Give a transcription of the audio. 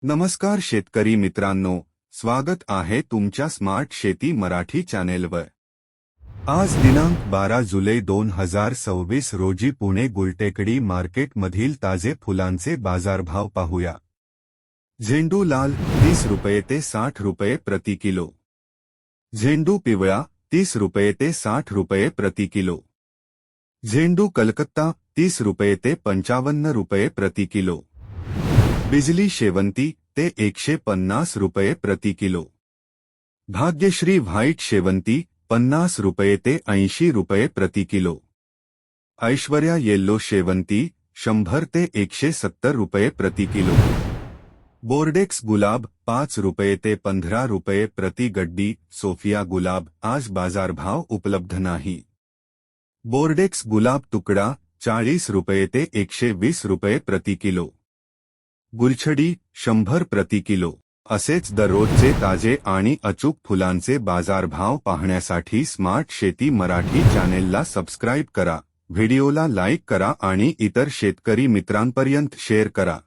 नमस्कार शेतकरी मित्रांनो, स्वागत आहे तुमच्या स्मार्ट शेती मराठी चॅनेलवर। आज दिनांक 12 जुलै 2026 रोजी पुणे गुलटेकडी मार्केटमधील ताजे फुलांचे बाजारभाव पाहूया। झेंडू लाल 30 रुपये ते 60 रुपये प्रति किलो। झेंडू पिवळा 30 रुपये ते 60 रुपये प्रति किलो। झेंडू कलकत्ता 30 रुपये ते 55 रुपये प्रति किलो। बिजली शेवंती ते 150 रुपये प्रति किलो। भाग्यश्री व्हाइट शेवंती 50 रुपये ते 80 रुपये प्रति किलो। ऐश्वर्या येल्लो शेवंती 100 ते 170 रुपये प्रति किलो। बोर्डेक्स गुलाब 5 रुपये ते 15 रुपये प्रति गड्डी। सोफिया गुलाब आज बाजारभाव उपलब्ध नाही। बोर्डेक्स गुलाब तुकडा 40 रुपये ते 120 रुपये प्रति किलो। गुलछडी 100 प्रति किलो। असेच दररोजचे ताजे आणि अचूक फुलांचे बाजारभाव पाहण्यासाठी स्मार्ट शेती मराठी चॅनेलला सबस्क्राइब करा, व्हिडिओला लाईक करा आणि इतर शेतकरी मित्रांपर्यंत शेअर करा।